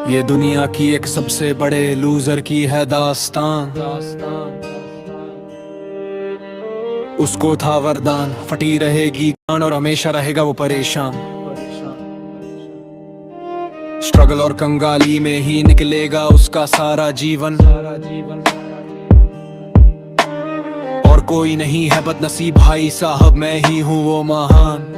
ये दुनिया की एक सबसे बड़े लूजर की है दास्तान। उसको था वरदान, फटी रहेगी कान और हमेशा रहेगा वो परेशान। स्ट्रगल और कंगाली में ही निकलेगा उसका सारा जीवन। और कोई नहीं है बदनसीब भाई साहब, मैं ही हूँ वो महान।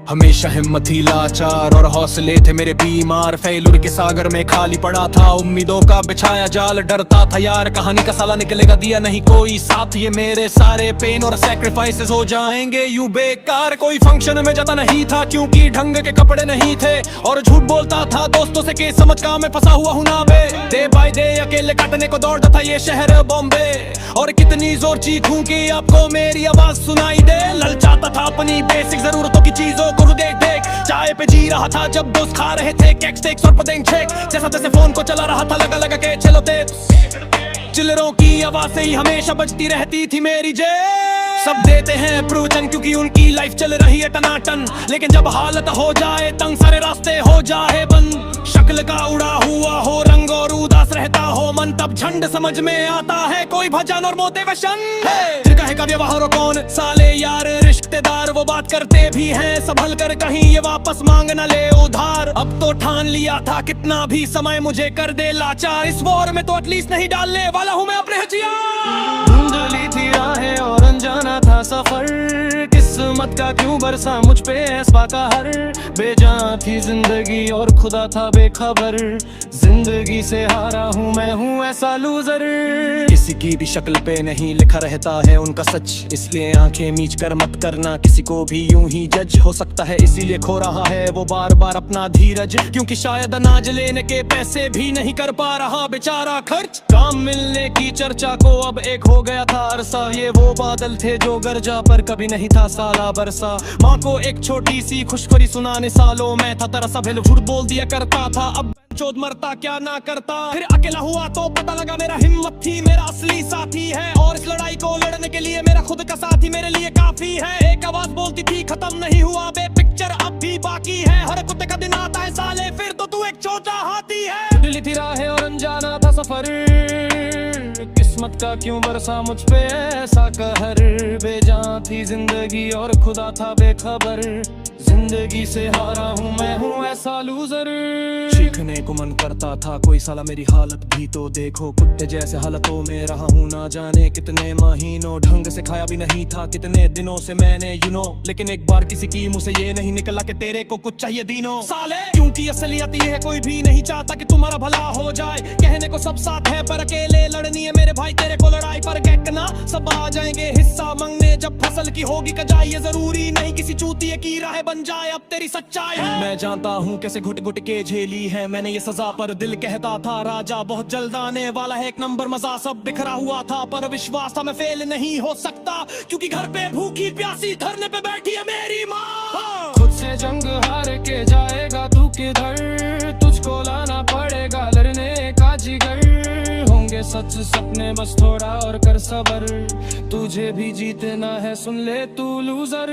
हमेशा हिम्मत ही लाचार और हौसले थे मेरे बीमार। फेलुर के सागर में खाली पड़ा था, उम्मीदों का बिछाया जाल। डरता था यार कहानी का साला निकलेगा, दिया नहीं कोई साथ। ये मेरे सारे पेन और सैक्रिफाइसेस हो जाएंगे यूं बेकार। कोई फंक्शन में जाता नहीं था क्योंकि ढंग के कपड़े नहीं थे, और झूठ बोलता था दोस्तों से कि समझ का मैं फंसा हुआ हूं ना बे। डे बाय डे अकेले काटने को दौड़ता था ये शहर बॉम्बे। और कितनी जोर चीखूं कि आपको मेरी आवाज सुनाई दे। ललचाता था अपनी बेसिक जरूरतों की चीजों को देख देख। चाय पे जी रहा था जब दोस्त खा रहे थे केक स्टेक्स और पतेंग छेक। जैसा तैसे फोन को चला रहा था लगा लगा के चलो तेज। चिल्लरों की आवाज से ही हमेशा बजती रहती थी मेरी जेब। सब देते हैं प्रवचन क्योंकि उनकी लाइफ चल रही है टनाटन, लेकिन जब हालत हो जाए तंग सारे रास्ते हो जाए बंद। शक्ल का उड़ा हुआ हो रंग और उदास रहता हो मन, तब झंड समझ में आता है कोई भजन और मोटिवेशन। फिर कहे का व्यवहार कौन साले यार रिश्तेदार, वो बात करते भी हैं संभल कर कहीं ये वापस मांग न ले उधार। अब तो ठान लिया था कितना भी समय मुझे कर दे लाचार। इस वॉर में तो एटलीस्ट नहीं डालने वाला हूँ मैं अपने हथियार। धुंधली थी राहें और अनजाना था सफर, किस्मत का क्यों बरसा मुझ पे ऐसा कहर। बेजान थी जिंदगी और खुदा था बेखबर, जिंदगी से हारा हूँ मैं हूँ ऐसा लूजर। किसी की भी शक्ल पे नहीं लिखा रहता है उनका सच, इसलिए आंखें मीच कर मत करना किसी को भी यूं ही जज। हो सकता है इसीलिए खो रहा है वो बार बार अपना धीरज, क्योंकि शायद अनाज लेने के पैसे भी नहीं कर पा रहा बेचारा खर्च। काम मिलने की चर्चा को अब एक हो गया था अरसा, ये वो बादल थे जो गरजा पर कभी नहीं था साला बरसा। माँ को एक छोटी सी खुशखबरी सुनाने सालों में था तरसा, पहले झूठ बोल दिया करता था अब चोद मरता क्या ना करता। फिर अकेला हुआ तो पता लगा मेरा हिम्मत थी मेरा असली साथी है, और इस लड़ाई को लड़ने के लिए मेरा खुद का साथी मेरे लिए काफी है। एक आवाज बोलती थी खत्म नहीं हुआ बे पिक्चर अब भी बाकी है। हर कुत्ते का दिन आता है साले फिर तो तू एक छोटा हाथी है। दिल्ली थी राहें और अनजाना था सफर, किस्मत का क्यों बरसा मुझ पे ऐसा कहर। बेजान थी जिंदगी और खुदा था बेखबर, जिंदगी से हारा हूँ मैं हूँ ऐसा लूजर। सीखने को मन करता था कोई साला मेरी हालत भी तो देखो, कुत्ते जैसे हालतों में रहा हूँ ना जाने कितने महीनों। ढंग से खाया भी नहीं था कितने दिनों से मैंने लेकिन एक बार किसी की मुंह से ये नहीं निकला कि तेरे को कुछ चाहिए दीनों साले। क्योंकि असलियत ये है कोई भी नहीं चाहता कि तुम्हारा भला हो जाए। कहने को सब साथ है पर अकेले लड़नी है मेरे भाई तेरे को लड़ाई पर कहना। सब आ जाएंगे हिस्सा मांगने जब फसल की होगी कजाई, ये जरूरी नहीं किसी चूतिए की राह बन जाए अब तेरी सच्चाई है। मैं जानता हूँ कैसे घुट घुट के झेली है मैंने ये सजा, पर दिल कहता था राजा बहुत जल्द आने वाला है एक नंबर मजा। सब बिखरा हुआ था पर विश्वास था मैं फेल नहीं हो सकता, क्योंकि घर पे भूखी प्यासी धरने पे बैठी है मेरी माँ। खुद से जंग हार के जाएगा तू किधर, तुझको लाना पड़ेगा लड़ने का जिगर। होंगे सच सपने बस थोड़ा और कर सबर, तुझे भी जीतना है सुन ले तू लूजर।